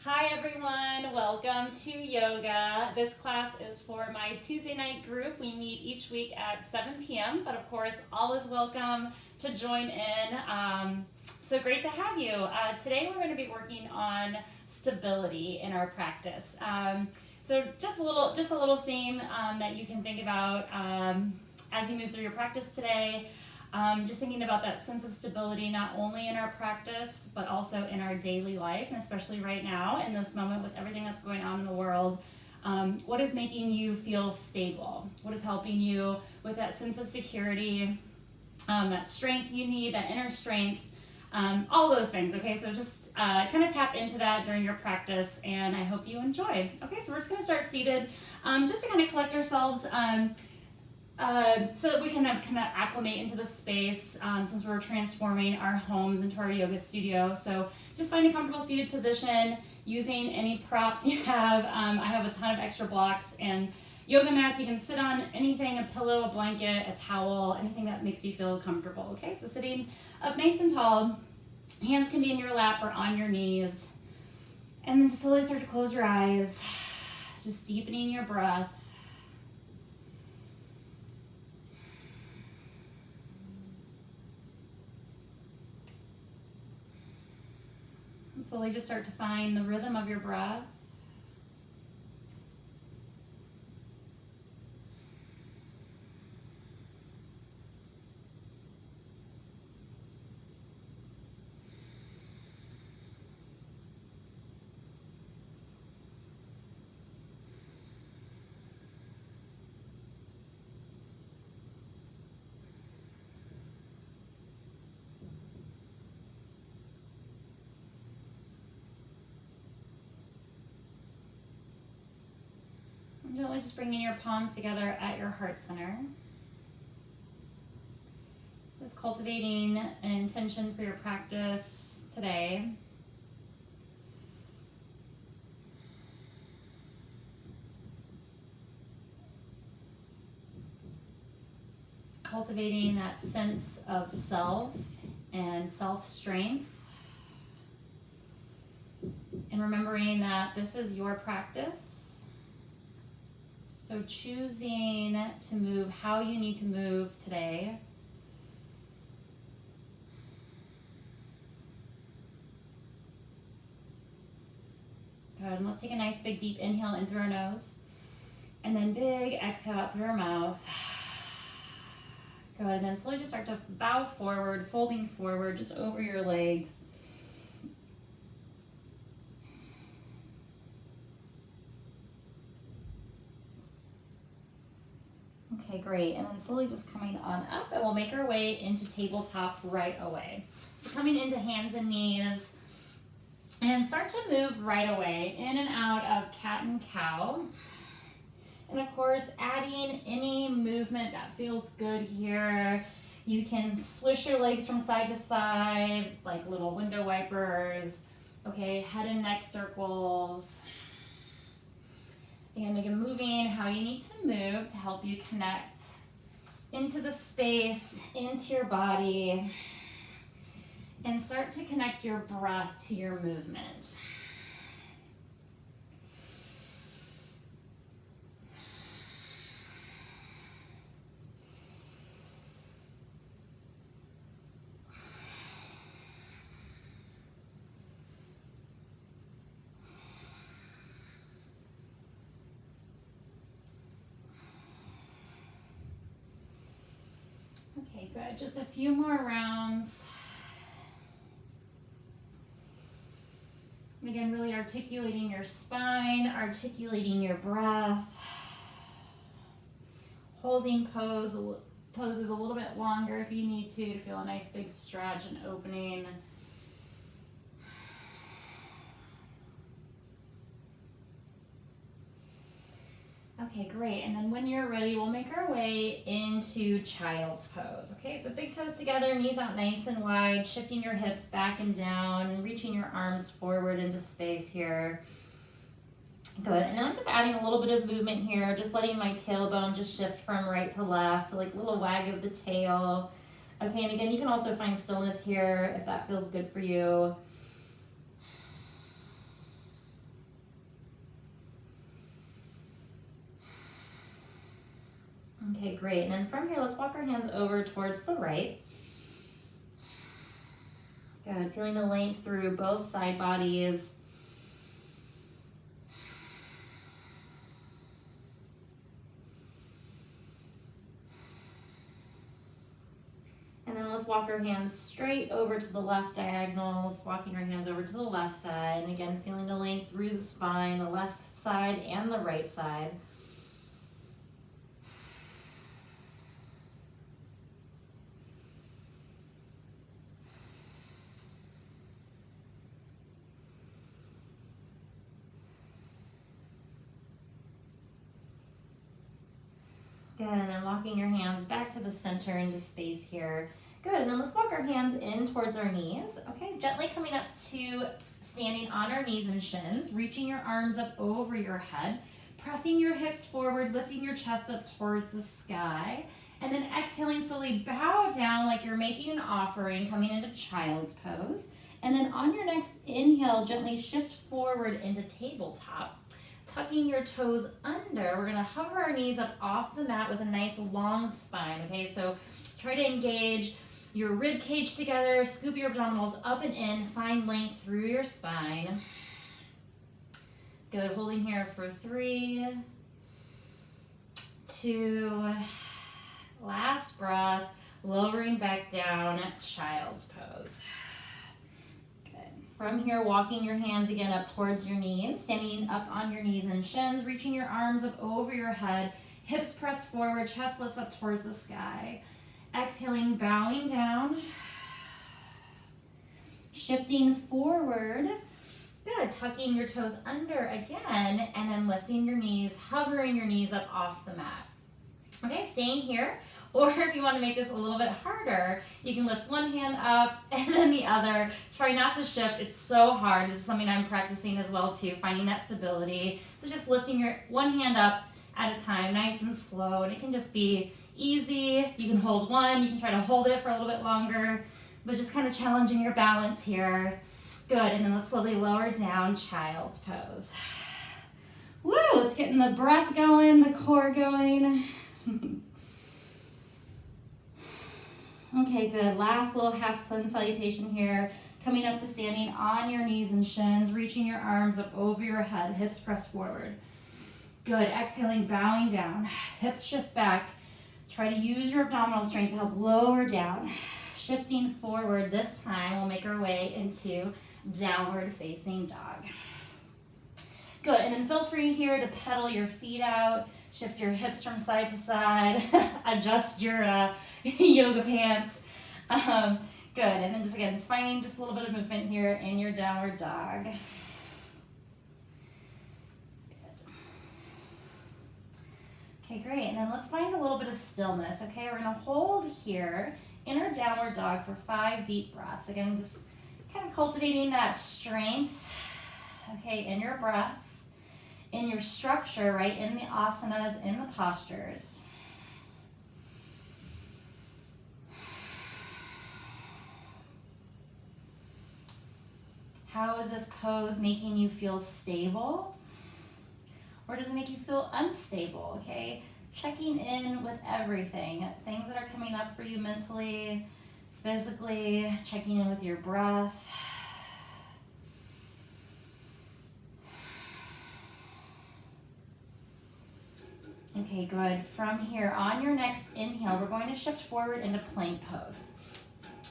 Hi everyone, welcome to yoga. This class is for my Tuesday night group. We meet each week at 7 p.m., but of course, all is welcome to join in. So great to have you. Today we're going to be working on stability in our practice. So just a little theme that you can think about as you move through your practice today. Just thinking about that sense of stability, not only in our practice, but also in our daily life, and especially right now in this moment with everything that's going on in the world. What is making you feel stable? What is helping you with that sense of security, that strength you need, that inner strength, all those things, okay? So just kind of tap into that during your practice, and I hope you enjoy. Okay, so we're just gonna start seated, just to kind of collect ourselves, so that we can kind of acclimate into the space since we're transforming our homes into our yoga studio. So just find a comfortable seated position using any props you have. I have a ton of extra blocks and yoga mats. You can sit on anything, a pillow, a blanket, a towel, anything that makes you feel comfortable. Okay, so sitting up nice and tall. Hands can be in your lap or on your knees. And then just slowly start to close your eyes, just deepening your breath. And slowly just start to find the rhythm of your breath. And gently just bringing your palms together at your heart center. Just cultivating an intention for your practice today. Cultivating that sense of self and self-strength. And remembering that this is your practice. So choosing to move how you need to move today. Good, and let's take a nice big deep inhale in through our nose. And then big exhale out through our mouth. Good, and then slowly just start to bow forward, folding forward, just over your legs. Okay, great, and then slowly just coming on up, and we'll make our way into tabletop right away. So coming into hands and knees, and start to move right away, in and out of cat and cow. And of course, adding any movement that feels good here. You can swish your legs from side to side, like little window wipers. Okay, head and neck circles. And again, moving how you need to move to help you connect into the space, into your body, and start to connect your breath to your movement. Okay, good. Just a few more rounds. And again, really articulating your spine, articulating your breath. Holding poses a little bit longer if you need to feel a nice big stretch and opening. Okay, great. And then when you're ready, we'll make our way into child's pose. Okay, so big toes together, knees out nice and wide, shifting your hips back and down, reaching your arms forward into space here. Good, and then I'm just adding a little bit of movement here, just letting my tailbone just shift from right to left, like a little wag of the tail. Okay, and again, you can also find stillness here if that feels good for you. Okay, great. And then from here, let's walk our hands over towards the right. Good, feeling the length through both side bodies. And then let's walk our hands straight over to the left diagonal, just walking our hands over to the left side. And again, feeling the length through the spine, the left side and the right side. Good, and then walking your hands back to the center into space here. Good, and then let's walk our hands in towards our knees. Okay, gently coming up to standing on our knees and shins, reaching your arms up over your head, pressing your hips forward, lifting your chest up towards the sky, and then exhaling, slowly bow down like you're making an offering, coming into child's pose. And then on your next inhale, gently shift forward into tabletop. Tucking your toes under, we're gonna hover our knees up off the mat with a nice long spine, okay? So try to engage your rib cage together, scoop your abdominals up and in, find length through your spine. Good, holding here for 3, 2, last breath, lowering back down, child's pose. From here, walking your hands again up towards your knees, standing up on your knees and shins, reaching your arms up over your head, hips pressed forward, chest lifts up towards the sky. Exhaling, bowing down, shifting forward. Good, tucking your toes under again, and then lifting your knees, hovering your knees up off the mat. Okay, staying here. Or if you want to make this a little bit harder, you can lift one hand up and then the other. Try not to shift. It's so hard. This is something I'm practicing as well too, finding that stability. So just lifting your one hand up at a time, nice and slow. And it can just be easy. You can hold one. You can try to hold it for a little bit longer, but just kind of challenging your balance here. Good. And then let's slowly lower down, child's pose. Woo! Let's get the breath going, the core going. Okay, good. Last little half sun salutation here. Coming up to standing on your knees and shins, reaching your arms up over your head, hips pressed forward. Good. Exhaling, bowing down. Hips shift back. Try to use your abdominal strength to help lower down. Shifting forward this time, we'll make our way into downward facing dog. Good. And then feel free here to pedal your feet out. Shift your hips from side to side, adjust your yoga pants. Good, and then just again, just finding just a little bit of movement here in your downward dog. Good. Okay, great, and then let's find a little bit of stillness, okay? We're gonna hold here in our downward dog for 5 deep breaths. Again, just kind of cultivating that strength, okay, in your breath. In your structure, right, in the asanas, in the postures. How is this pose making you feel stable? Or does it make you feel unstable, okay? Checking in with everything, things that are coming up for you mentally, physically, checking in with your breath. Okay, good. From here, on your next inhale, we're going to shift forward into plank pose.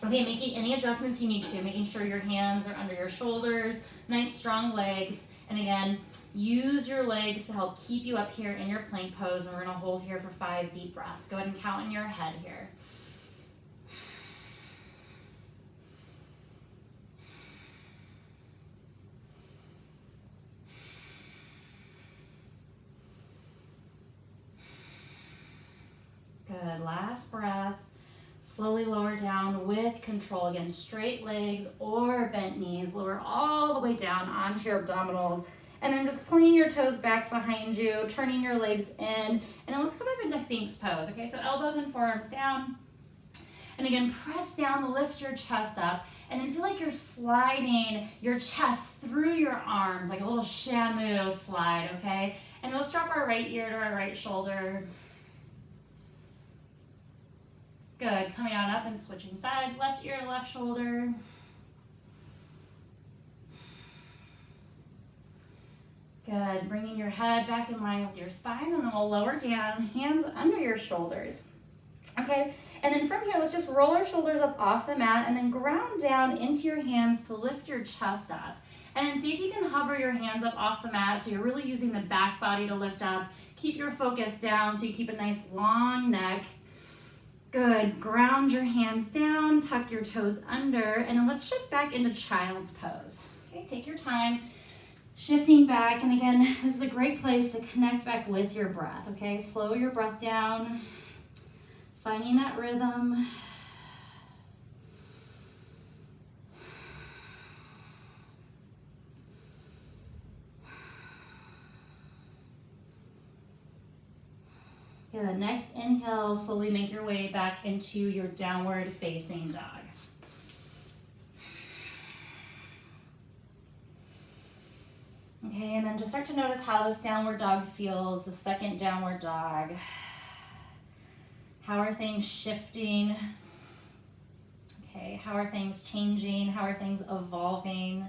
Okay, making any adjustments you need to, making sure your hands are under your shoulders, nice strong legs. And again, use your legs to help keep you up here in your plank pose. And we're gonna hold here for 5 deep breaths. Go ahead and count in your head here. Good, last breath. Slowly lower down with control. Again, straight legs or bent knees. Lower all the way down onto your abdominals. And then just pointing your toes back behind you, turning your legs in. And then let's come up into Sphinx pose, okay? So elbows and forearms down. And again, press down, lift your chest up. And then feel like you're sliding your chest through your arms, like a little shamu slide, okay? And let's drop our right ear to our right shoulder. Good, coming on up and switching sides, left ear, left shoulder. Good, bringing your head back in line with your spine, and then we'll lower down, hands under your shoulders. Okay, and then from here, let's just roll our shoulders up off the mat and then ground down into your hands to lift your chest up. And then see if you can hover your hands up off the mat so you're really using the back body to lift up. Keep your focus down so you keep a nice long neck. Good, ground your hands down, tuck your toes under, and then let's shift back into child's pose. Okay, take your time, shifting back, and again, this is a great place to connect back with your breath, okay? Slow your breath down, finding that rhythm. Good, next inhale, slowly make your way back into your downward facing dog. Okay, and then just start to notice how this downward dog feels, the second downward dog. How are things shifting? Okay, how are things changing? How are things evolving?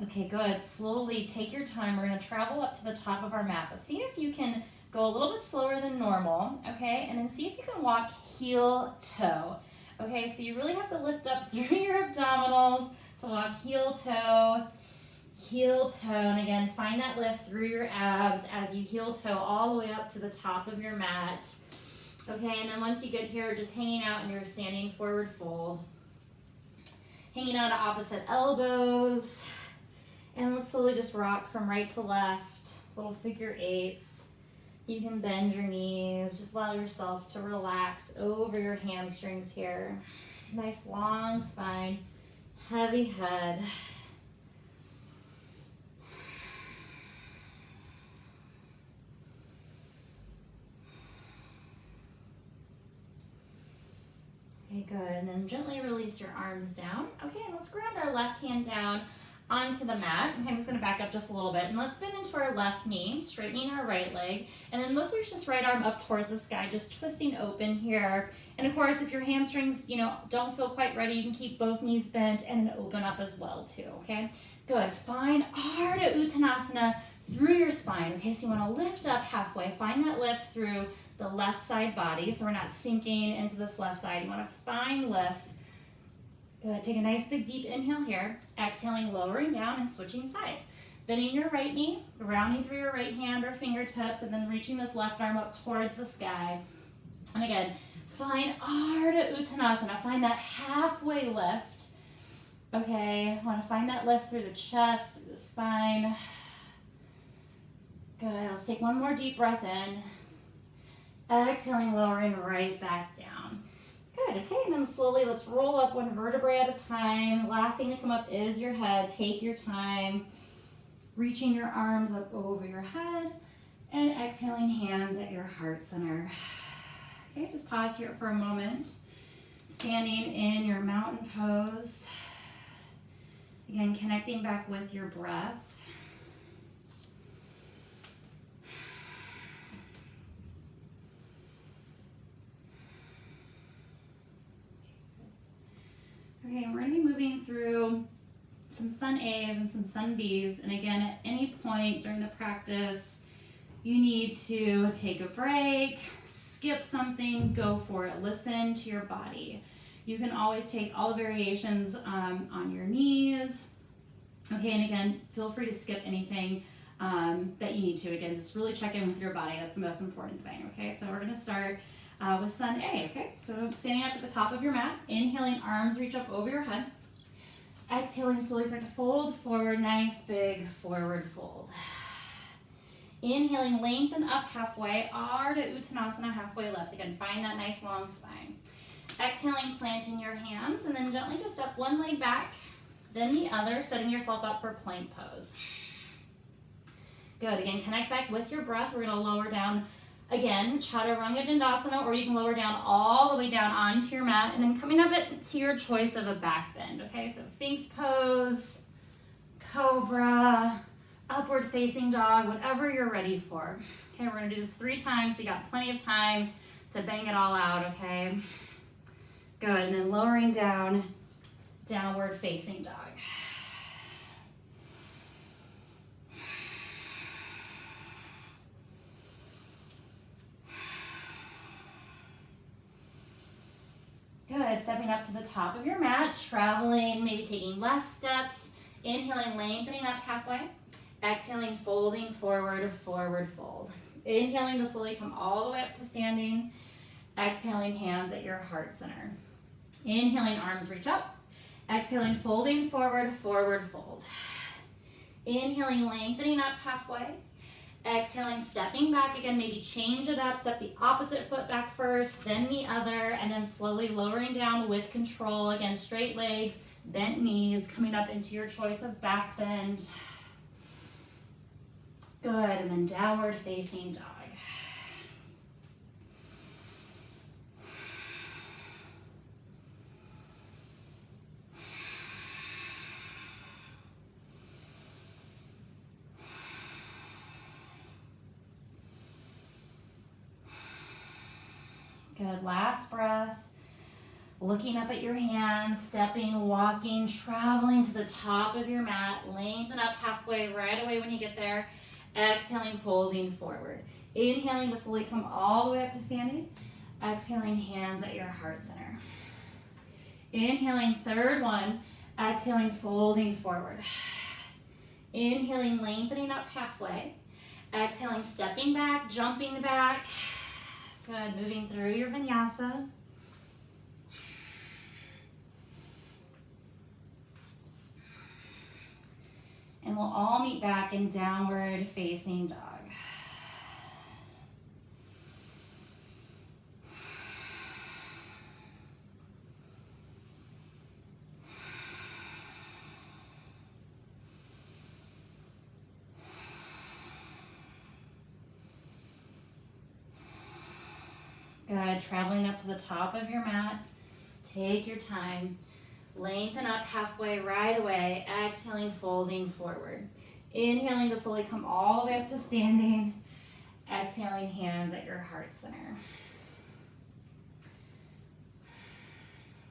Okay, good. Slowly take your time. We're going to travel up to the top of our mat, but see if you can go a little bit slower than normal, okay? And then see if you can walk heel toe. Okay, so you really have to lift up through your abdominals to walk heel toe, and again, find that lift through your abs as you heel toe all the way up to the top of your mat. Okay, and then once you get here, just hanging out in your standing forward fold. Hanging out to opposite elbows. And let's slowly just rock from right to left, little figure eights. You can bend your knees, just allow yourself to relax over your hamstrings here. Nice long spine, heavy head. Okay, good, and then gently release your arms down. Okay, and let's ground our left hand down onto the mat. Okay, I'm just gonna back up just a little bit, and let's bend into our left knee, straightening our right leg, and then let's reach this right arm up towards the sky, just twisting open here. And of course, if your hamstrings, don't feel quite ready, you can keep both knees bent and then open up as well too, okay? Good, find Ardha Uttanasana through your spine, okay? So you wanna lift up halfway, find that lift through the left side body, so we're not sinking into this left side. You wanna find lift. Good, take a nice big deep inhale here, exhaling, lowering down and switching sides. Bending your right knee, rounding through your right hand or fingertips, and then reaching this left arm up towards the sky. And again, find Ardha Uttanasana, find that halfway lift. Okay, I wanna find that lift through the chest, through the spine. Good, let's take one more deep breath in. Exhaling, lowering right back down. Good, okay, and then slowly let's roll up one vertebrae at a time. Last thing to come up is your head. Take your time, reaching your arms up over your head, and exhaling, hands at your heart center. Okay, just pause here for a moment. Standing in your mountain pose. Again, connecting back with your breath. Okay, we're going to be moving through some sun A's and some sun B's. And again, at any point during the practice, you need to take a break, skip something, go for it. Listen to your body. You can always take all the variations on your knees. Okay, and again, feel free to skip anything that you need to. Again, just really check in with your body. That's the most important thing. Okay, so we're going to start with sun A, okay? So standing up at the top of your mat, inhaling, arms reach up over your head. Exhaling, slowly start to fold forward, nice big forward fold. Inhaling, lengthen up halfway, Ardha Uttanasana, halfway lift. Again, find that nice long spine. Exhaling, planting your hands, and then gently just step one leg back, then the other, setting yourself up for plank pose. Good, again, connect back with your breath. We're gonna lower down again, Chaturanga Dandasana, or you can lower down all the way down onto your mat, and then coming up to your choice of a back bend, okay? So Sphinx pose, Cobra, upward facing dog, whatever you're ready for. Okay, we're gonna do this 3 times, so you got plenty of time to bang it all out, okay? Good, and then lowering down, downward facing dog. Good, stepping up to the top of your mat, traveling, maybe taking less steps, inhaling, lengthening up halfway, exhaling, folding forward, forward fold. Inhaling to slowly come all the way up to standing, exhaling, hands at your heart center. Inhaling, arms reach up, exhaling, folding forward, forward fold. Inhaling, lengthening up halfway, exhaling, stepping back again, maybe change it up, step the opposite foot back first, then the other, and then slowly lowering down with control. Again, straight legs, bent knees, coming up into your choice of back bend. Good, and then downward facing dog. Good, last breath. Looking up at your hands, stepping, walking, traveling to the top of your mat. Lengthen up halfway right away when you get there. Exhaling, folding forward. Inhaling to slowly come all the way up to standing. Exhaling, hands at your heart center. Inhaling, third one. Exhaling, folding forward. Inhaling, lengthening up halfway. Exhaling, stepping back, jumping back. Good, moving through your vinyasa. And we'll all meet back in downward facing dog. Good, traveling up to the top of your mat. Take your time. Lengthen up halfway right away. Exhaling, folding forward. Inhaling to slowly come all the way up to standing. Exhaling, hands at your heart center.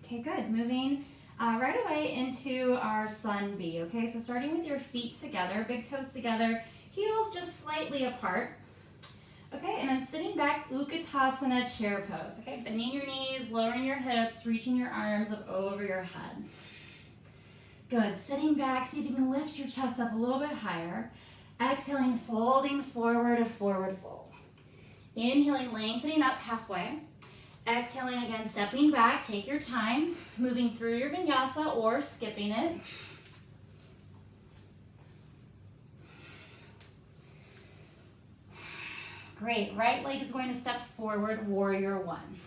Okay, good. Moving right away into our sun bee. Okay, so starting with your feet together, big toes together, heels just slightly apart. Okay, and then sitting back, Utkatasana chair pose. Okay, bending your knees, lowering your hips, reaching your arms up over your head. Good, sitting back, see if you can lift your chest up a little bit higher. Exhaling, folding forward, forward fold. Inhaling, lengthening up halfway. Exhaling again, stepping back, take your time, moving through your vinyasa or skipping it. Great, right leg is going to step forward, warrior one.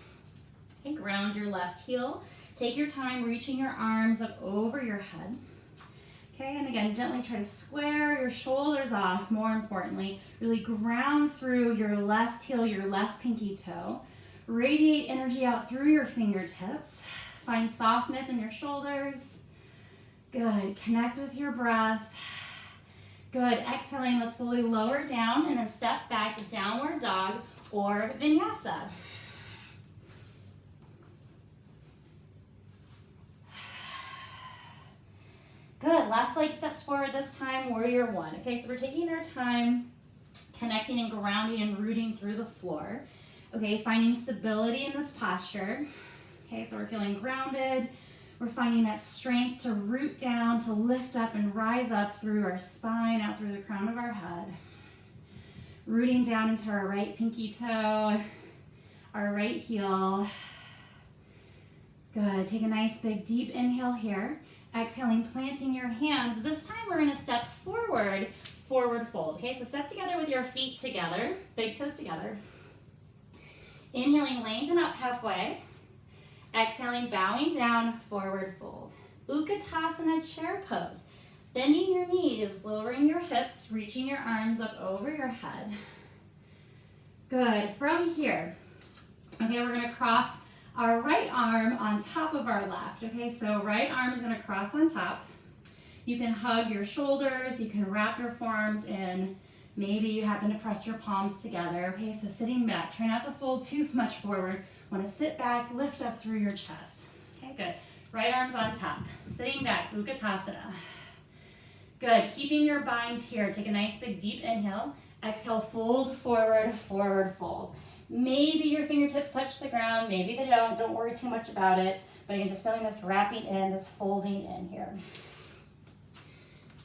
Okay, ground your left heel. Take your time reaching your arms up over your head. Okay, and again, gently try to square your shoulders off. More importantly, really ground through your left heel, your left pinky toe. Radiate energy out through your fingertips. Find softness in your shoulders. Good, connect with your breath. Good, exhaling, let's slowly lower down and then step back, downward dog or vinyasa. Good, left leg steps forward this time, warrior one. Okay, so we're taking our time, connecting and grounding and rooting through the floor. Okay, finding stability in this posture. Okay, so we're feeling grounded. We're finding that strength to root down, to lift up and rise up through our spine, out through the crown of our head. Rooting down into our right pinky toe, our right heel. Good, take a nice big deep inhale here. Exhaling, planting your hands. This time we're gonna step forward, forward fold. Okay, so step together with your feet together, big toes together. Inhaling, lengthen up halfway. Exhaling, bowing down, forward fold. Utkatasana chair pose. Bending your knees, lowering your hips, reaching your arms up over your head. Good, from here, okay, we're gonna cross our right arm on top of our left. Okay, so right arm is gonna cross on top. You can hug your shoulders, you can wrap your forearms in. Maybe you happen to press your palms together. Okay, so sitting back, try not to fold too much forward. Want to sit back, lift up through your chest. Okay, good. Right arms on top. Sitting back, Utkatasana. Good, keeping your bind here. Take a nice big deep inhale. Exhale, fold forward, forward fold. Maybe your fingertips touch the ground, maybe they don't worry too much about it. But again, just feeling this wrapping in, this folding in here.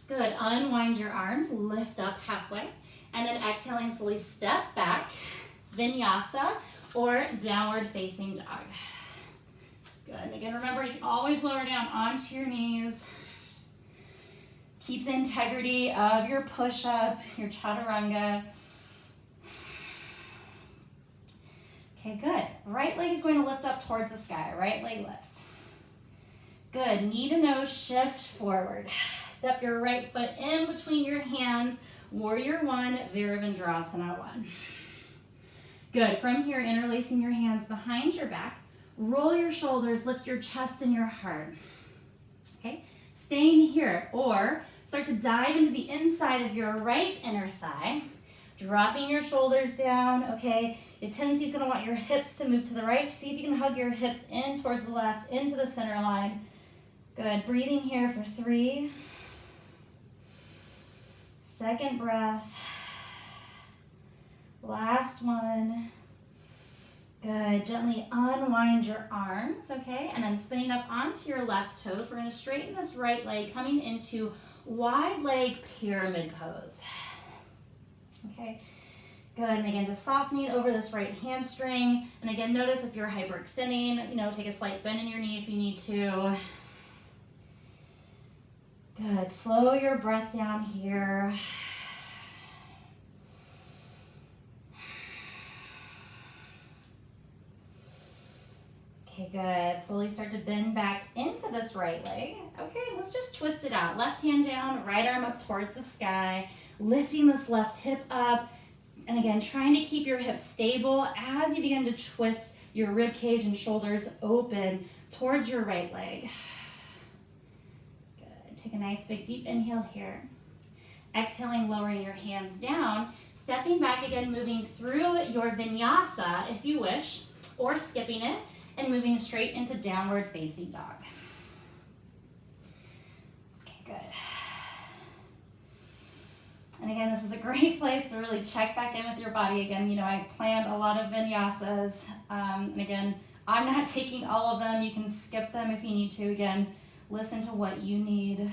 Good, unwind your arms, lift up halfway, and then exhaling, slowly step back, vinyasa, or downward facing dog. Good, and again, remember, you can always lower down onto your knees. Keep the integrity of your push-up, your chaturanga. Okay, good. Right leg is going to lift up towards the sky. Right leg lifts. Good. Knee to nose, shift forward. Step your right foot in between your hands. Warrior one, Virabhadrasana one. Good. From here, interlacing your hands behind your back. Roll your shoulders, lift your chest and your heart. Okay. Staying here, or start to dive into the inside of your right inner thigh. Dropping your shoulders down, okay? Your tendency is going to want your hips to move to the right. See if you can hug your hips in towards the left, into the center line. Good. Breathing here for 3. Second breath. Last one. Good. Gently unwind your arms, okay? And then spinning up onto your left toes. We're going to straighten this right leg, coming into wide leg pyramid pose. Okay, good. And again, just softening over this right hamstring. And again, notice if you're hyperextending, take a slight bend in your knee if you need to. Good. Slow your breath down here. Okay, good. Slowly start to bend back into this right leg. Okay, let's just twist it out. Left hand down, right arm up towards the sky. Lifting this left hip up, and again, trying to keep your hips stable as you begin to twist your rib cage and shoulders open towards your right leg. Good. Take a nice big deep inhale here. Exhaling, lowering your hands down, stepping back again, moving through your vinyasa if you wish, or skipping it and moving straight into downward facing dog. Okay, good. And again, this is a great place to really check back in with your body. Again, I planned a lot of vinyasas. And again, I'm not taking all of them. You can skip them if you need to. Again, listen to what you need.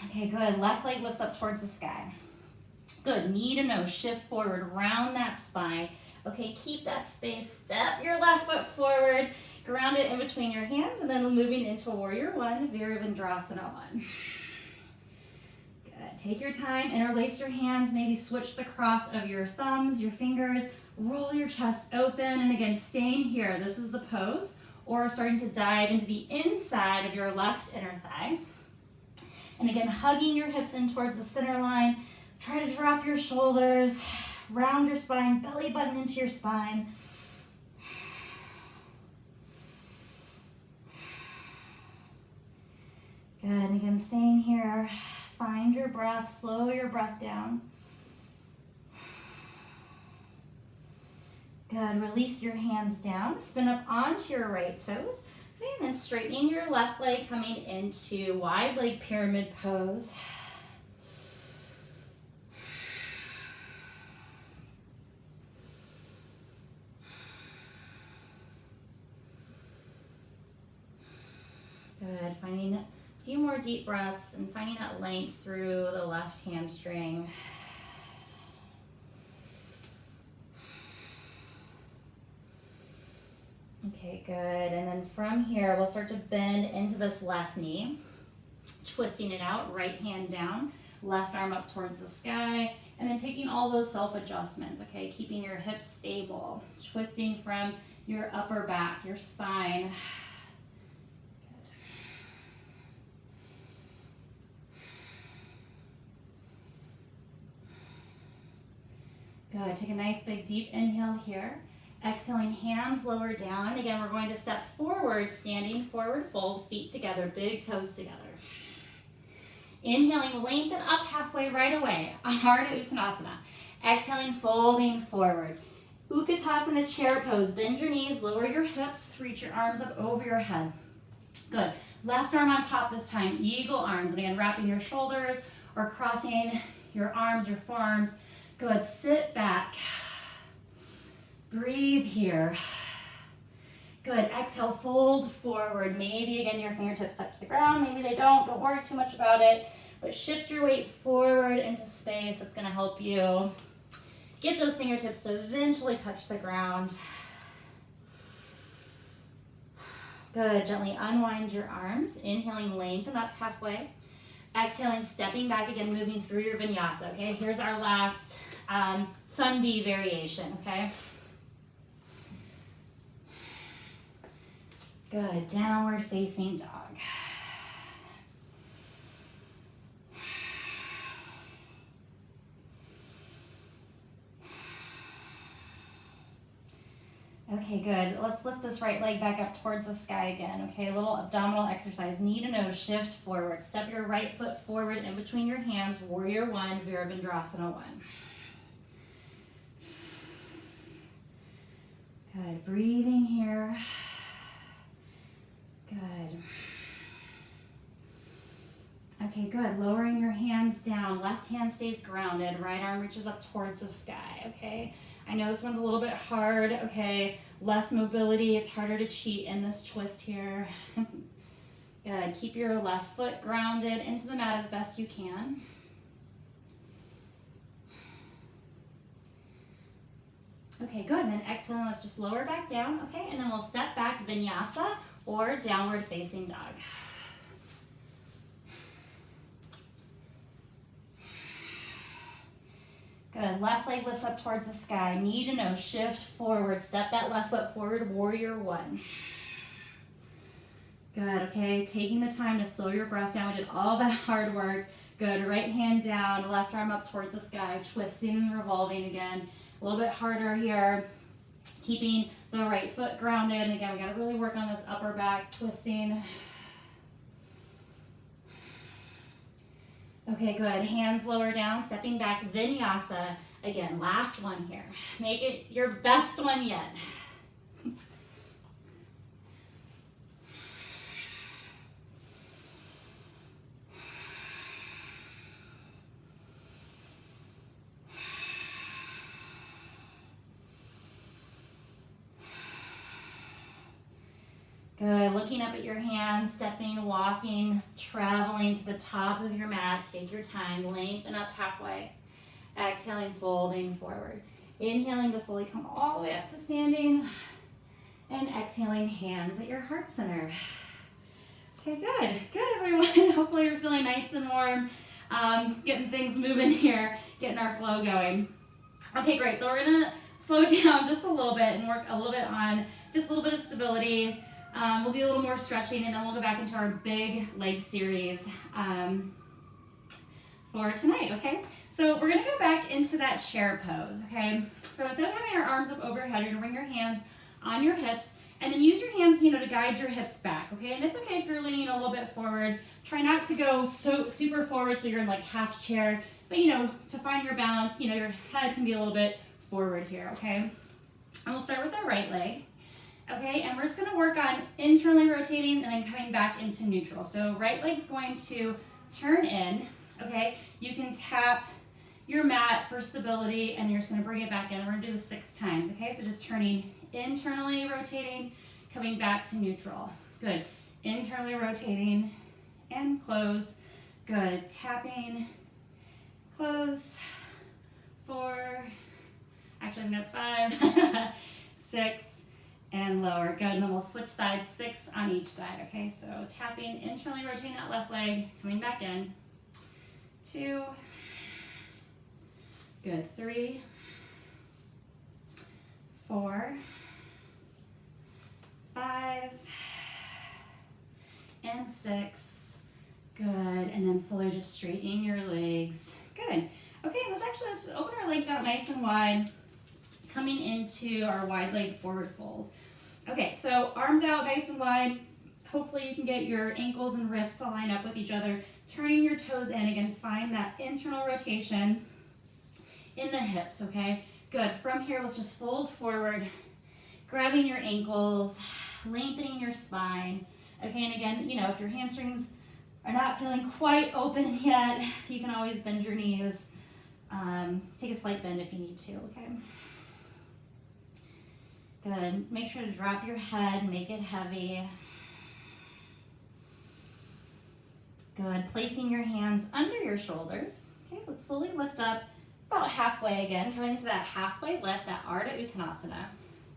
Okay, good. Left leg lifts up towards the sky. Good. Knee to nose, shift forward, round that spine. Okay, keep that space. Step your left foot forward. Ground it in between your hands, and then moving into warrior one, Virabhadrasana one. Good. Take your time, interlace your hands, maybe switch the cross of your thumbs, your fingers, roll your chest open, and again, staying here. This is the pose, or starting to dive into the inside of your left inner thigh. And again, hugging your hips in towards the center line. Try to drop your shoulders, round your spine, belly button into your spine. Good, and again, staying here, find your breath, slow your breath down. Good, release your hands down, spin up onto your right toes, okay, and then straightening your left leg, coming into wide leg pyramid pose. Good, finding a few more deep breaths and finding that length through the left hamstring. Okay, good. And then from here, we'll start to bend into this left knee, twisting it out, right hand down, left arm up towards the sky, and then taking all those self-adjustments, okay? Keeping your hips stable, twisting from your upper back, your spine. Good. Take a nice big deep inhale here. Exhaling, hands lower down. Again, we're going to step forward, standing forward fold, feet together, big toes together. Inhaling, lengthen up halfway right away, Ardha Uttanasana. Exhaling, folding forward. Utkatasana, chair pose. Bend your knees, lower your hips, reach your arms up over your head. Good. Left arm on top this time, eagle arms. And again, wrapping your shoulders or crossing your arms, your forearms. Good. Sit back. Breathe here. Good. Exhale, fold forward. Maybe again your fingertips touch the ground. Maybe they don't. Don't worry too much about it. But shift your weight forward into space. That's going to help you get those fingertips to eventually touch the ground. Good. Gently unwind your arms. Inhaling, lengthen up halfway. Exhaling, stepping back again, moving through your vinyasa. Okay, here's our last sun bee variation. Okay. Good. Downward facing dog. Okay, good. Let's lift this right leg back up towards the sky again. Okay, a little abdominal exercise. Knee to nose, shift forward. Step your right foot forward in between your hands. Warrior one, Virabhadrasana one. Good. Breathing here. Good. Okay, good. Lowering your hands down. Left hand stays grounded. Right arm reaches up towards the sky, okay? I know this one's a little bit hard, okay? Less mobility. It's harder to cheat in this twist here. Good. Keep your left foot grounded into the mat as best you can. Okay, good. And then exhale, let's just lower back down, okay? And then we'll step back, vinyasa or downward facing dog. Good. Left leg lifts up towards the sky. Knee to nose. Shift forward. Step that left foot forward. Warrior one. Good. Okay. Taking the time to slow your breath down. We did all that hard work. Good. Right hand down. Left arm up towards the sky. Twisting and revolving again. A little bit harder here. Keeping the right foot grounded. And again, we got to really work on this upper back twisting. Okay, good. Hands lower down, stepping back, vinyasa. Again, last one here. Make it your best one yet. Good. Looking up at your hands, stepping, walking, traveling to the top of your mat. Take your time. Lengthen up halfway. Exhaling, folding forward. Inhaling to slowly come all the way up to standing. And exhaling, hands at your heart center. Okay, good. Good, everyone. Hopefully you're feeling nice and warm. Getting things moving here. Getting our flow going. Okay, great. So we're going to slow down just a little bit and work a little bit on just a little bit of stability. We'll do a little more stretching and then we'll go back into our big leg series for tonight, okay? So we're gonna go back into that chair pose, okay? So instead of having your arms up overhead, you're gonna bring your hands on your hips and then use your hands, to guide your hips back, okay? And it's okay if you're leaning a little bit forward. Try not to go so super forward so you're in like half chair, but to find your balance, your head can be a little bit forward here, okay? And we'll start with our right leg. Okay, and we're just going to work on internally rotating and then coming back into neutral. So right leg's going to turn in, okay? You can tap your mat for stability and you're just going to bring it back in. We're going to do this 6 times, okay? So just turning internally rotating, coming back to neutral. Good. Internally rotating and close. Good. Tapping, close, 4, actually I think that's 5, 6, and lower. Good. And then we'll switch sides, 6 on each side. Okay, so tapping, internally rotating that left leg, coming back in. 2. Good. 3, 4, 5, and 6. Good. And then slowly just straightening your legs. Good. Okay, let's just open our legs out nice and wide. coming into our wide leg forward fold. Okay, so arms out nice and wide. Hopefully you can get your ankles and wrists to line up with each other. Turning your toes in, again, find that internal rotation in the hips, okay? Good, from here, let's just fold forward, grabbing your ankles, lengthening your spine. Okay, and again, you know, if your hamstrings are not feeling quite open yet, you can always bend your knees. Take a slight bend if you need to, okay? Good, make sure to drop your head, make it heavy. Good, placing your hands under your shoulders. Okay, let's slowly lift up about halfway again, coming into that halfway lift, that Ardha Uttanasana.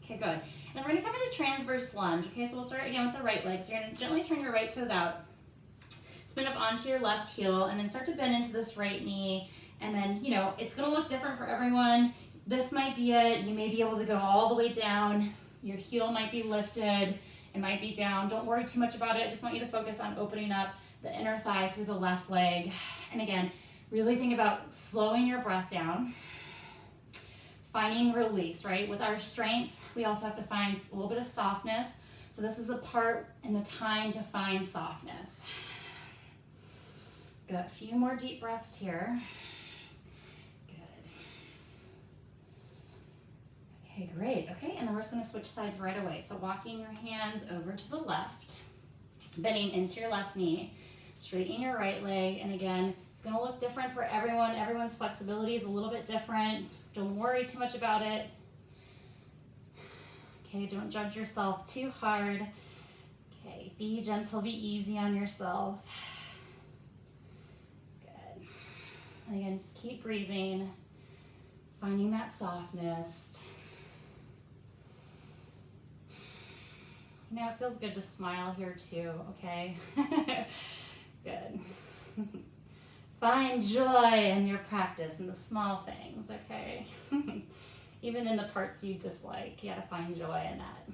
Okay, good. And we're gonna come into transverse lunge. Okay, so we'll start again with the right leg. So you're gonna gently turn your right toes out, spin up onto your left heel, and then start to bend into this right knee. And then, you know, it's gonna look different for everyone. This might be it. You may be able to go all the way down. Your heel might be lifted. It might be down. Don't worry too much about it. I just want you to focus on opening up the inner thigh through the left leg. And again, really think about slowing your breath down, finding release, right? With our strength, we also have to find a little bit of softness. So this is the part and the time to find softness. Good, a few more deep breaths here. Good. Okay, great. Okay, and then we're just gonna switch sides right away. So walking your hands over to the left, bending into your left knee, straightening your right leg, and again, it's gonna look different for everyone. Everyone's flexibility is a little bit different. Don't worry too much about it. Okay, don't judge yourself too hard. Okay, be gentle, be easy on yourself. Good. And again, just keep breathing, finding that softness. You know, it feels good to smile here too, okay? Good. Find joy in your practice, in the small things, okay? Even in the parts you dislike, you gotta find joy in that.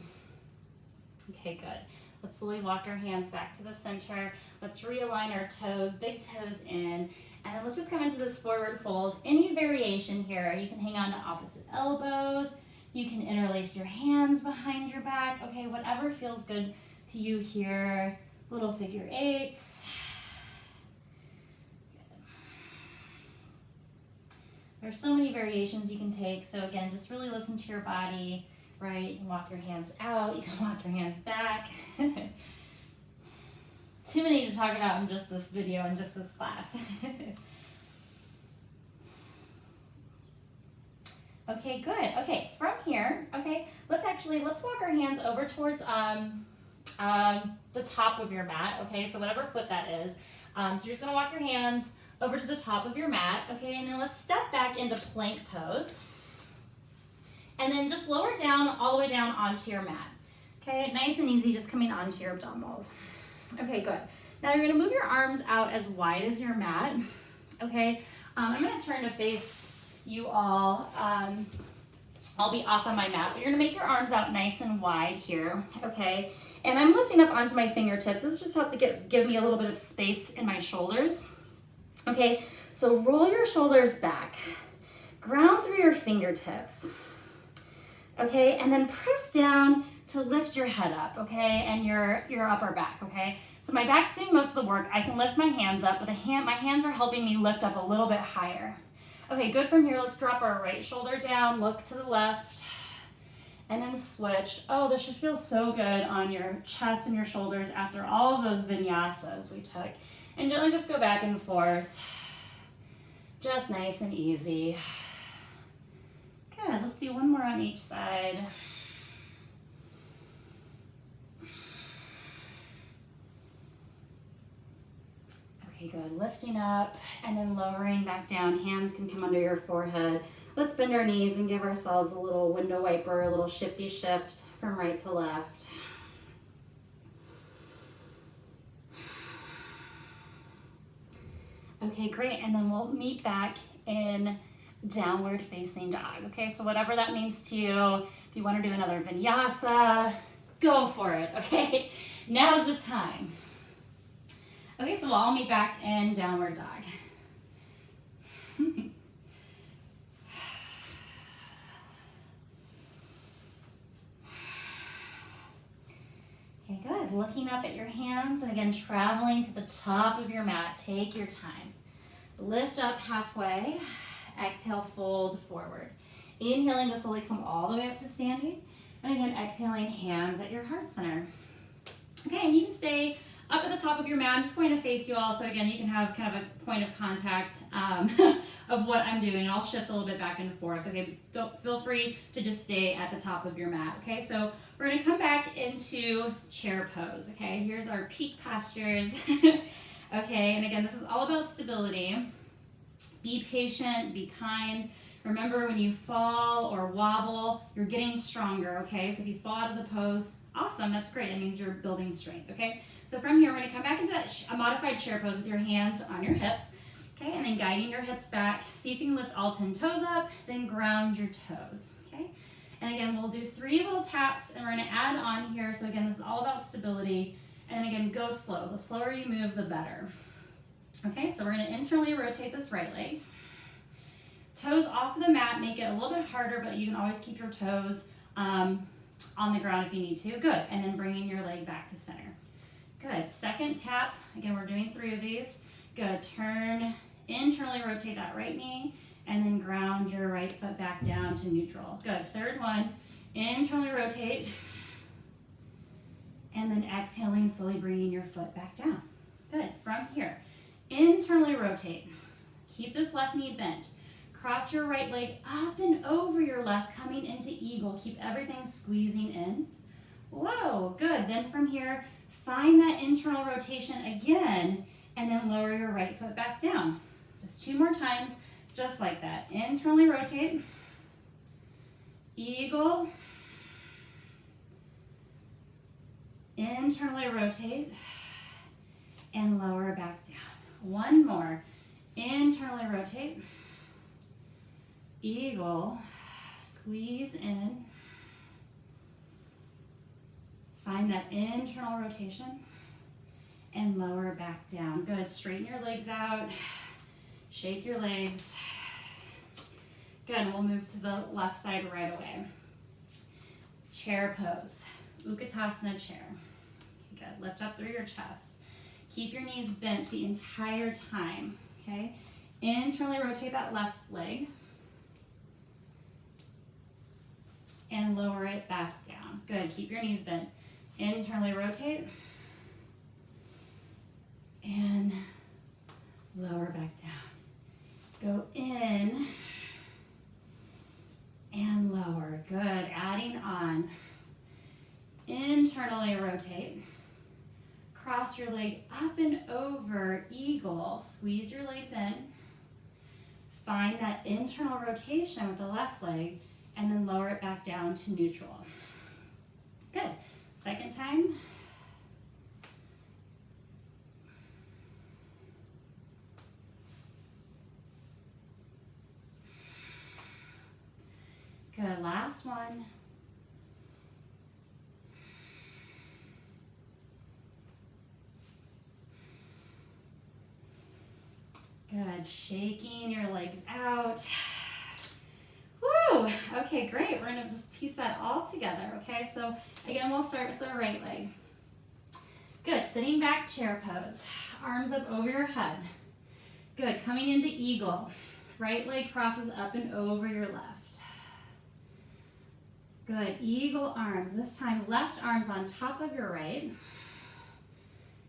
Okay, good. Let's slowly walk our hands back to the center. Let's realign our toes, big toes in, and then let's just come into this forward fold. Any variation here, you can hang on to opposite elbows, you can interlace your hands behind your back, okay, whatever feels good to you here. Little figure eights. There's so many variations you can take, so again, just really listen to your body, right? You can walk your hands out, you can walk your hands back. Too many to talk about in just this video and just this class. Okay, good. Okay, from here, okay, let's walk our hands over towards the top of your mat, okay, so whatever foot that is. So you're just gonna walk your hands over to the top of your mat, okay, and then let's step back into plank pose. And then just lower down, all the way down onto your mat. Okay, nice and easy, just coming onto your abdominals. Okay, good. Now you're gonna move your arms out as wide as your mat, okay? I'm gonna turn to face you all. I'll be off on my mat, but you're gonna make your arms out nice and wide here, okay? And I'm lifting up onto my fingertips. This just helps to give me a little bit of space in my shoulders. Okay, so roll your shoulders back, ground through your fingertips, okay, and then press down to lift your head up, okay, and your upper back, okay? So my back's doing most of the work. I can lift my hands up, but my hands are helping me lift up a little bit higher. Okay, good. From here, let's drop our right shoulder down, look to the left, and then switch. Oh, this should feel so good on your chest and your shoulders after all of those vinyasas we took. And gently just go back and forth. Just nice and easy. Good, let's do one more on each side. Okay, good, lifting up and then lowering back down. Hands can come under your forehead. Let's bend our knees and give ourselves a little window wiper, a little shifty shift from right to left. Okay, great, and then we'll meet back in downward facing dog. Okay, so whatever that means to you, if you want to do another vinyasa, go for it, okay? Now's the time. Okay, so we'll all meet back in downward dog. Good, looking up at your hands and again, traveling to the top of your mat. Take your time. Lift up halfway. Exhale, fold forward. Inhaling to slowly come all the way up to standing. And again, exhaling, hands at your heart center. Okay, and you can stay up at the top of your mat. I'm just going to face you all, so again, you can have kind of a point of contact of what I'm doing. I'll shift a little bit back and forth. Okay, don't feel free to just stay at the top of your mat. Okay, so we're going to come back into chair pose. Okay, here's our peak postures. Okay, and again, this is all about stability. Be patient, be kind. Remember, when you fall or wobble, you're getting stronger, okay? So if you fall out of the pose, awesome, that's great. That means you're building strength, okay? So from here, we're gonna come back into a modified chair pose with your hands on your hips, okay? And then guiding your hips back. See if you can lift all 10 toes up, then ground your toes, okay? And again, we'll do 3 little taps, and we're gonna add on here. So again, this is all about stability. And again, go slow. The slower you move, the better. Okay, so we're gonna internally rotate this right leg. Toes off the mat, make it a little bit harder, but you can always keep your toes on the ground if you need to. Good, and then bringing your leg back to center. Good, second tap. Again, we're doing 3 of these. Good, turn, internally rotate that right knee, and then ground your right foot back down to neutral. Good, third one, internally rotate, and then exhaling, slowly bringing your foot back down. Good, from here, internally rotate. Keep this left knee bent. Cross your right leg up and over your left, coming into eagle. Keep everything squeezing in. Whoa, good. Then from here, find that internal rotation again, and then lower your right foot back down. Just 2 more times, just like that. Internally rotate. Eagle. Internally rotate. And lower back down. 1 more. Internally rotate. Eagle, squeeze in, find that internal rotation, and lower back down. Good, straighten your legs out, shake your legs. Good, and we'll move to the left side right away. Chair pose, Utkatasana chair. Good, lift up through your chest. Keep your knees bent the entire time, okay? Internally rotate that left leg. And lower it back down. Good, keep your knees bent. Internally rotate. And lower back down. Go in and lower. Good, adding on. Internally rotate. Cross your leg up and over, eagle. Squeeze your legs in. Find that internal rotation with the left leg, and then lower it back down to neutral. Good. Second time. Good. Last one. Good. Shaking your legs out. Woo! Okay, great. We're going to just piece that all together, okay? So again, we'll start with the right leg. Good. Sitting back chair pose. Arms up over your head. Good. Coming into eagle. Right leg crosses up and over your left. Good. Eagle arms. This time, left arm's on top of your right.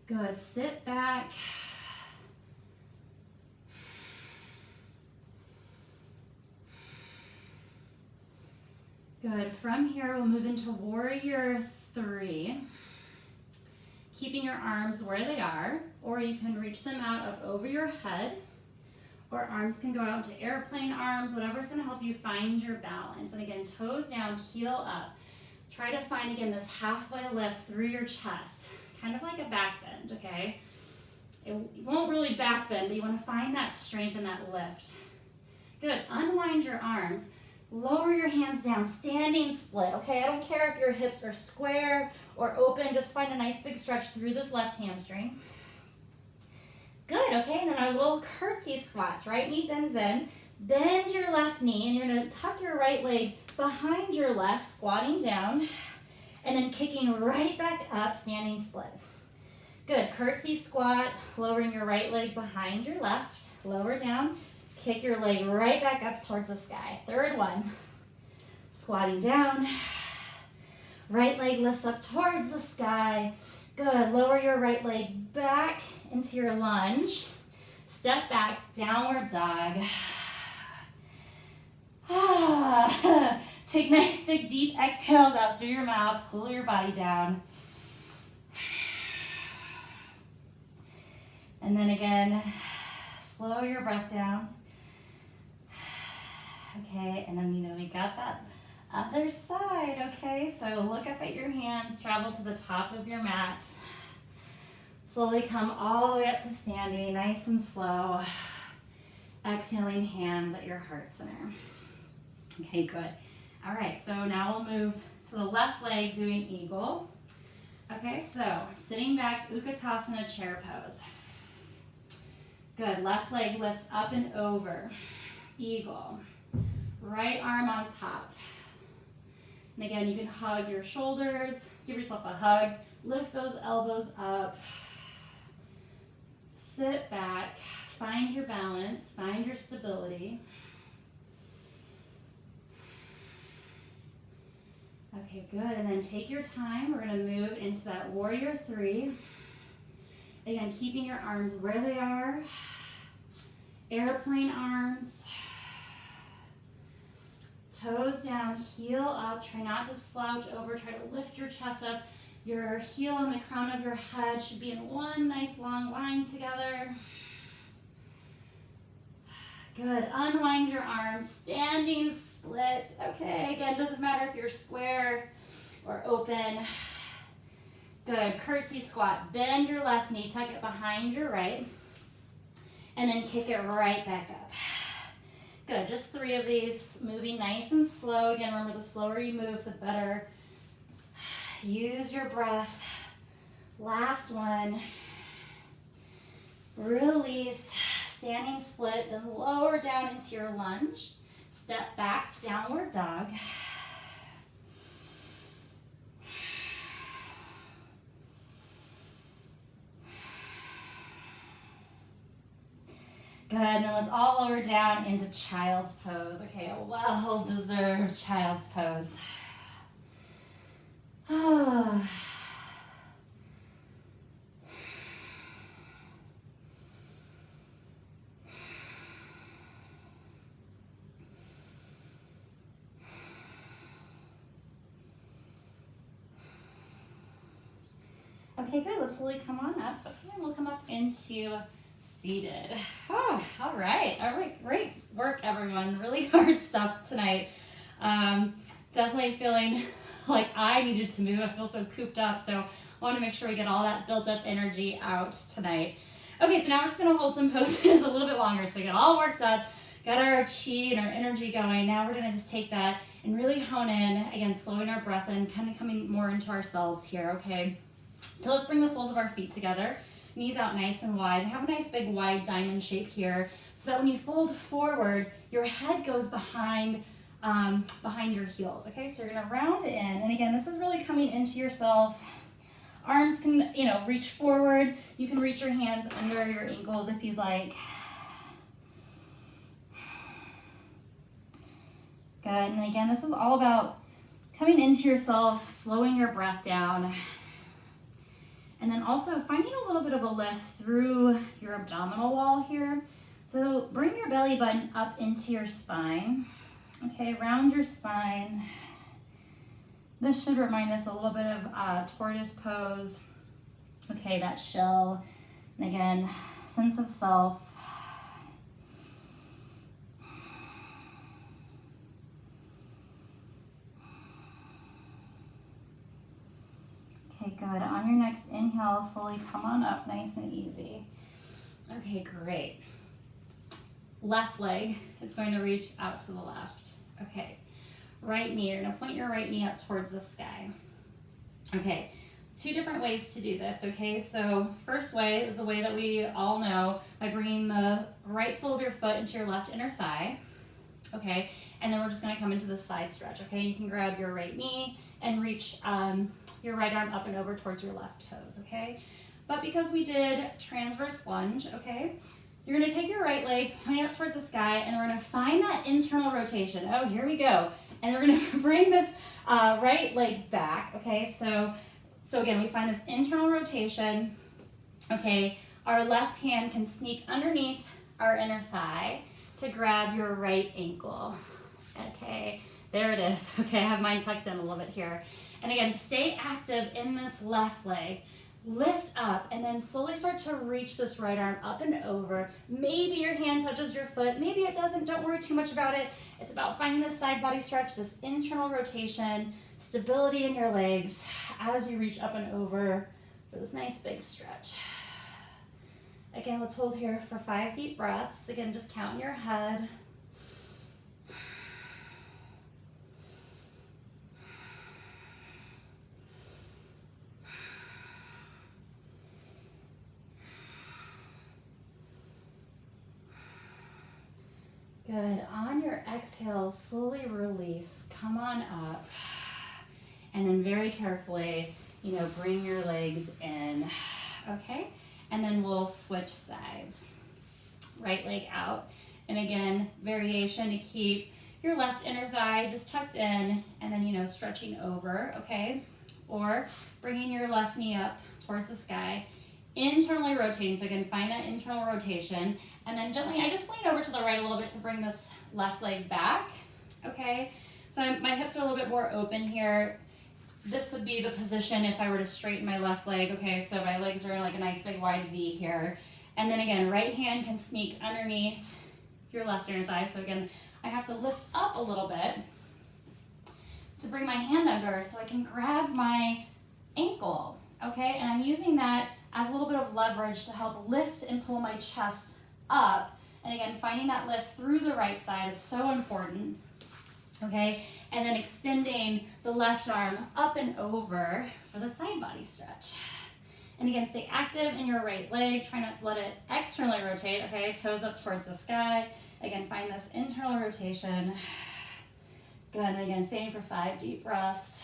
Good. Sit back. Good. From here, we'll move into warrior 3. Keeping your arms where they are, or you can reach them out up over your head, or arms can go out to airplane arms, whatever's going to help you find your balance. And again, toes down, heel up. Try to find, again, this halfway lift through your chest, kind of like a back bend, okay? It won't really back bend, but you want to find that strength and that lift. Good. Unwind your arms. Lower your hands down, standing split, okay? I don't care if your hips are square or open, just find a nice big stretch through this left hamstring. Good, okay, and then our little curtsy squats, right knee bends in, bend your left knee, and you're gonna tuck your right leg behind your left, squatting down, and then kicking right back up, standing split. Good, curtsy squat, lowering your right leg behind your left, lower down, kick your leg right back up towards the sky. Third one, squatting down, right leg lifts up towards the sky. Good, lower your right leg back into your lunge, step back, downward dog. Take nice big deep exhales out through your mouth, pull your body down. And then again, slow your breath down. Okay, and then we got that other side, okay? So look up at your hands, travel to the top of your mat. Slowly come all the way up to standing, nice and slow. Exhaling, hands at your heart center. Okay, good. All right, so now we'll move to the left leg doing eagle. Okay, so sitting back, Utkatasana chair pose. Good, left leg lifts up and over, eagle. Right arm on top. And again, you can hug your shoulders, give yourself a hug, lift those elbows up. Sit back, find your balance, find your stability. Okay, good, and then take your time. We're gonna move into that warrior three. Again, keeping your arms where they are. Airplane arms. Toes down, heel up. Try not to slouch over, try to lift your chest up. Your heel and the crown of your head should be in one nice long line together. Good, unwind your arms, standing split. Okay, again, doesn't matter if you're square or open. Good, curtsy squat, bend your left knee, tuck it behind your right, and then kick it right back up. Good, just 3 of these, moving nice and slow. Again, remember the slower you move, the better. Use your breath. Last one. Release, standing split, then lower down into your lunge. Step back, downward dog. Good, and then let's all lower down into child's pose. Okay, a well-deserved child's pose. Oh. Okay, good, let's slowly come on up. Okay, and we'll come up into seated. Oh, all right, great work, everyone. Really hard stuff tonight. Definitely feeling like I needed to move. I feel so cooped up, so I want to make sure we get all that built up energy out tonight. Okay, so now we're just going to hold some poses a little bit longer so we get all worked up, got our chi and our energy going. Now we're going to just take that and really hone in, again, slowing our breath in, kind of coming more into ourselves here, okay? So let's bring the soles of our feet together. Knees out nice and wide. Have a nice big wide diamond shape here so that when you fold forward, your head goes behind your heels. Okay, so you're gonna round in. And again, this is really coming into yourself. Arms can, reach forward. You can reach your hands under your ankles if you'd like. Good, and again, this is all about coming into yourself, slowing your breath down. And then also finding a little bit of a lift through your abdominal wall here. So bring your belly button up into your spine. Okay, round your spine. This should remind us a little bit of tortoise pose. Okay, that shell. And again, sense of self. Okay, good. On your next inhale, slowly come on up, nice and easy. Okay, great. Left leg is going to reach out to the left. Okay, right knee, you're gonna point your right knee up towards the sky. Okay, 2 different ways to do this, okay? So first way is the way that we all know, by bringing the right sole of your foot into your left inner thigh, okay? And then we're just gonna come into the side stretch, okay? You can grab your right knee and reach your right arm up and over towards your left toes, okay? But because we did transverse lunge, okay, you're gonna take your right leg, point it up towards the sky, and we're gonna find that internal rotation. Oh, here we go. And we're gonna bring this right leg back, okay? So again, we find this internal rotation, okay? Our left hand can sneak underneath our inner thigh to grab your right ankle, okay? There it is, okay? I have mine tucked in a little bit here. And again, stay active in this left leg. Lift up and then slowly start to reach this right arm up and over. Maybe your hand touches your foot, maybe it doesn't. Don't worry too much about it. It's about finding this side body stretch, this internal rotation, stability in your legs as you reach up and over for this nice big stretch. Again, let's hold here for 5 deep breaths. Again, just count in your head. Good. On your exhale, slowly release. Come on up. And then very carefully, bring your legs in. Okay? And then we'll switch sides. Right leg out. And again, variation to keep your left inner thigh just tucked in and then, stretching over, okay? Or bringing your left knee up towards the sky. Internally rotating, so again, find that internal rotation. And then gently, I just lean over to the right a little bit to bring this left leg back, okay? So my hips are a little bit more open here. This would be the position if I were to straighten my left leg, okay? So my legs are in like a nice big wide V here. And then again, right hand can sneak underneath your left inner thigh. So again, I have to lift up a little bit to bring my hand under so I can grab my ankle, okay? And I'm using that as a little bit of leverage to help lift and pull my chest up. And again, finding that lift through the right side is so important, okay? And then extending the left arm up and over for the side body stretch. And again, stay active in your right leg. Try not to let it externally rotate, okay? Toes up towards the sky. Again, find this internal rotation. Good, and again, staying for 5 deep breaths.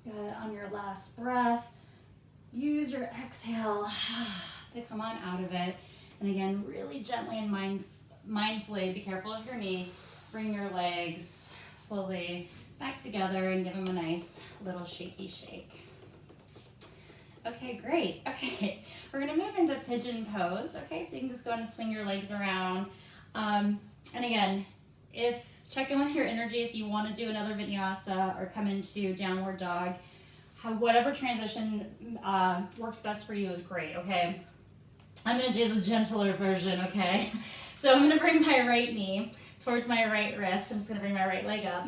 Good, on your last breath, use your exhale to come on out of it. And again, really gently and mindfully, be careful of your knee. Bring your legs slowly back together and give them a nice little shaky shake. Okay, great. Okay, we're gonna move into pigeon pose. Okay, so you can just go ahead and swing your legs around. And again, check in with your energy if you want to do another vinyasa or come into downward dog. Whatever transition works best for you is great, okay? I'm going to do the gentler version, okay? So I'm going to bring my right knee towards my right wrist. I'm just going to bring my right leg up.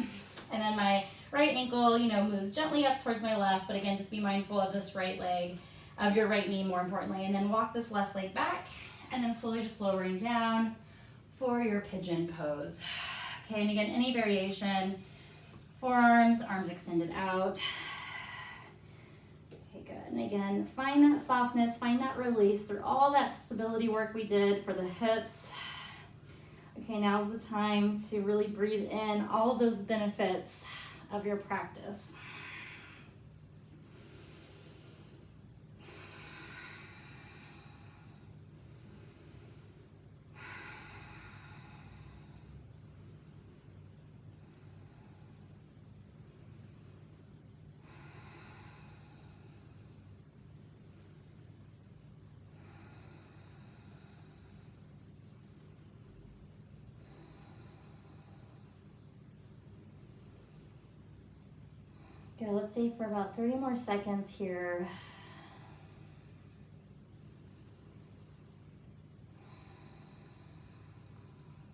And then my right ankle, moves gently up towards my left. But again, just be mindful of this right leg, of your right knee more importantly. And then walk this left leg back. And then slowly just lowering down for your pigeon pose. Okay, and again, any variation. Forearms, arms extended out. Okay, good. And again, find that softness, find that release through all that stability work we did for the hips. Okay, now's the time to really breathe in all of those benefits of your practice. Good, let's stay for about 30 more seconds here.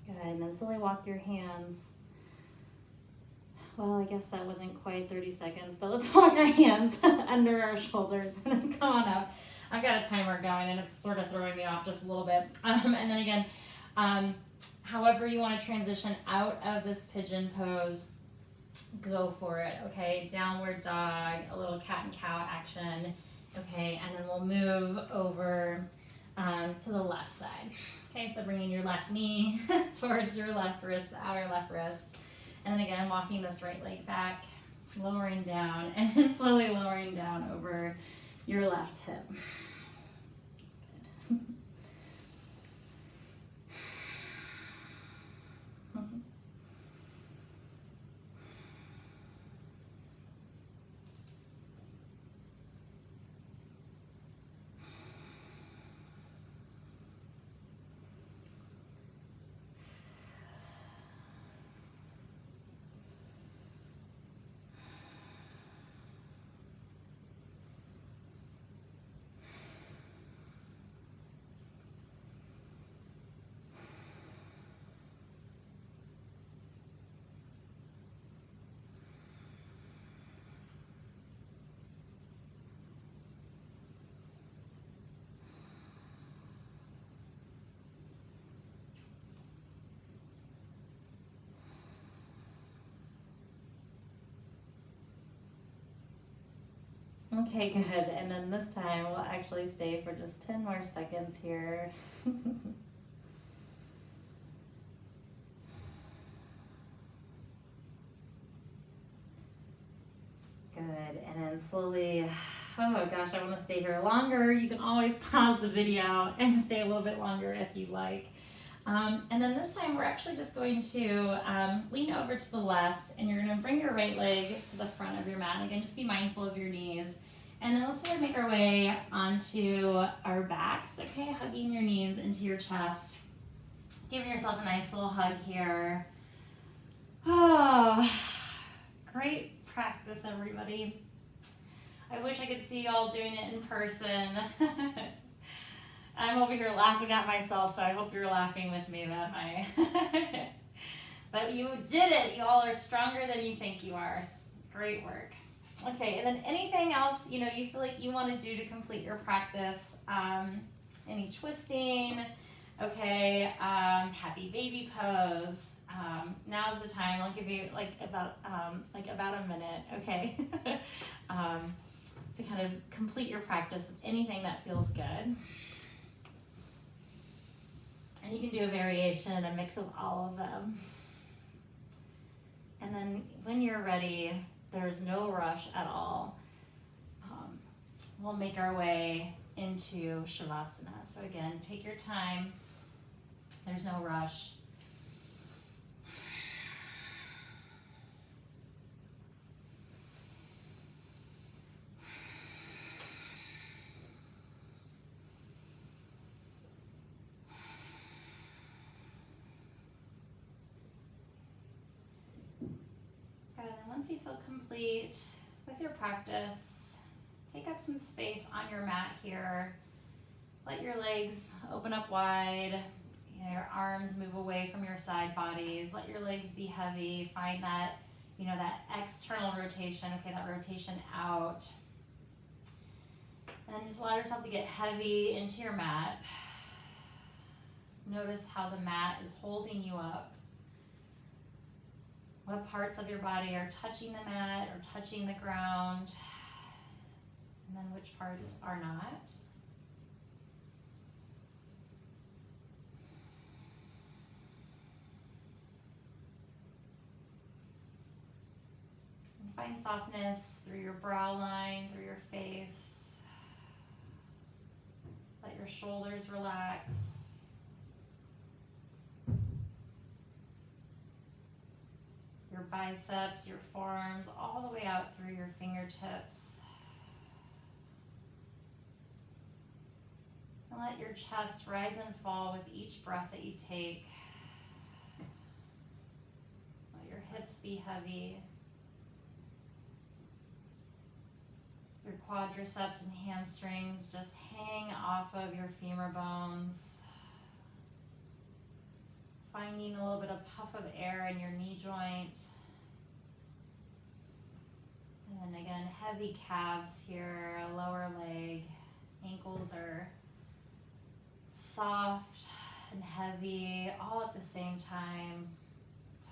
Good, and then slowly walk your hands. Well, I guess that wasn't quite 30 seconds, but let's walk our hands under our shoulders and then come on up. I've got a timer going and it's sort of throwing me off just a little bit. And then again, however you want to transition out of this pigeon pose, go for it, okay? Downward dog, a little cat and cow action Okay, and then we'll move over to the left side. Okay, so bringing your left knee towards your left wrist, the outer left wrist. And then again, walking this right leg back, lowering down, and then slowly lowering down over your left hip. Good. Okay, good. And then this time we'll actually stay for just 10 more seconds here. Good. And then slowly, oh gosh, I want to stay here longer. You can always pause the video and stay a little bit longer if you like. And then this time we're actually just going to lean over to the left, and you're going to bring your right leg to the front of your mat. Again, just be mindful of your knees. And then let's sort of make our way onto our backs, okay? Hugging your knees into your chest. Giving yourself a nice little hug here. Oh, great practice, everybody. I wish I could see y'all doing it in person. I'm over here laughing at myself, so I hope you're laughing with me but you did it. You all are stronger than you think you are. Great work. Okay, and then anything else, you feel like you want to do to complete your practice? Any twisting? Okay, happy baby pose. Now's the time. I'll give you about a minute, okay, to kind of complete your practice with anything that feels good. And you can do a variation, a mix of all of them. And then when you're ready, there's no rush at all. We'll make our way into Shavasana. So again, take your time. There's no rush. Good, and then once you feel complete with your practice, take up some space on your mat here. Let your legs open up wide. Your arms move away from your side bodies. Let your legs be heavy. Find that, that external rotation. Okay, that rotation out. And then just allow yourself to get heavy into your mat. Notice how the mat is holding you up. What parts of your body are touching the mat or touching the ground, and then which parts are not. And find softness through your brow line, through your face. Let your shoulders relax. Your biceps, your forearms, all the way out through your fingertips. And let your chest rise and fall with each breath that you take. Let your hips be heavy. Your quadriceps and hamstrings just hang off of your femur bones. Finding a little bit of puff of air in your knee joint. And then again, heavy calves here, lower leg. Ankles are soft and heavy, all at the same time.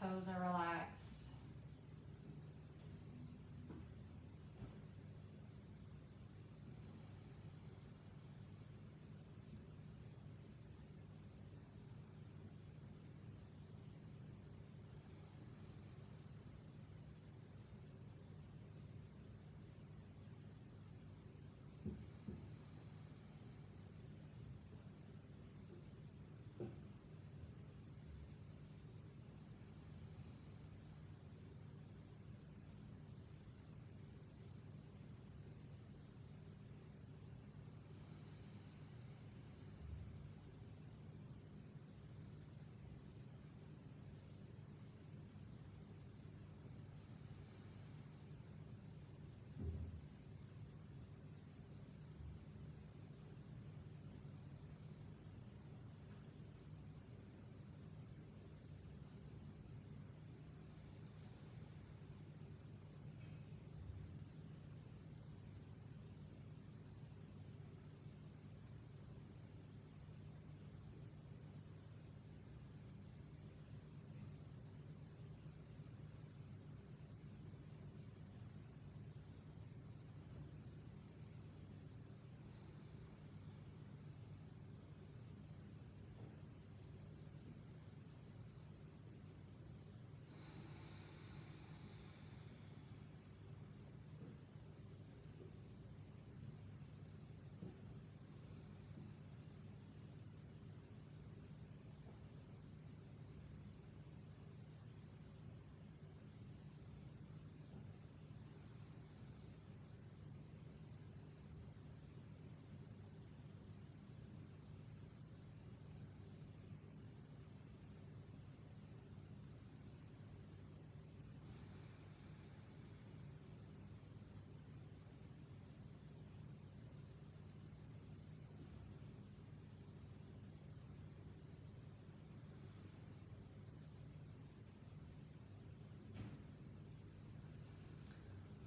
Toes are relaxed.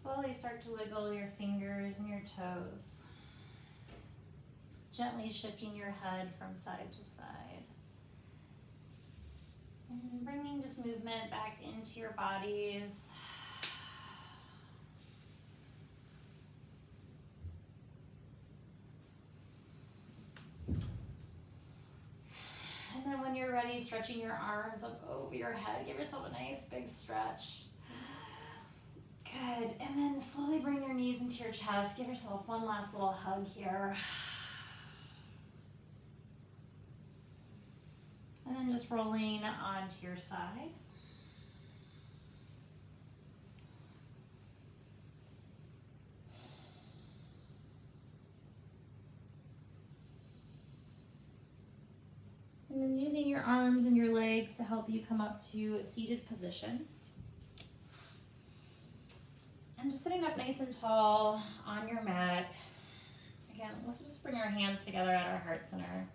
Slowly start to wiggle your fingers and your toes. Gently shifting your head from side to side. And bringing just movement back into your bodies. And then when you're ready, stretching your arms up over your head. Give yourself a nice big stretch. Good. And then slowly bring your knees into your chest. Give yourself one last little hug here. And then just rolling onto your side. And then using your arms and your legs to help you come up to a seated position. And just sitting up nice and tall on your mat. Again, let's just bring our hands together at our heart center.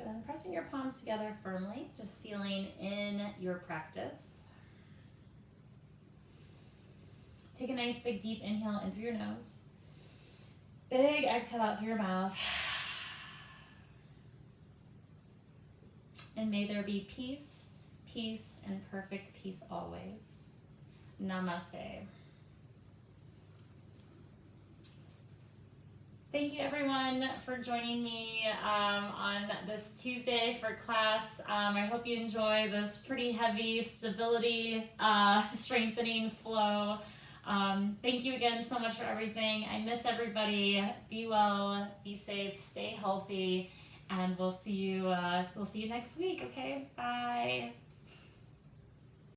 And pressing your palms together firmly, just sealing in your practice. Take a nice big deep inhale in through your nose. Big exhale out through your mouth. And may there be peace, peace, and perfect peace always. Namaste. Thank you everyone for joining me on this Tuesday for class. I hope you enjoy this pretty heavy stability strengthening flow. Thank you again so much for everything. I miss everybody. Be well, be safe, stay healthy, and we'll see you next week. Okay, bye.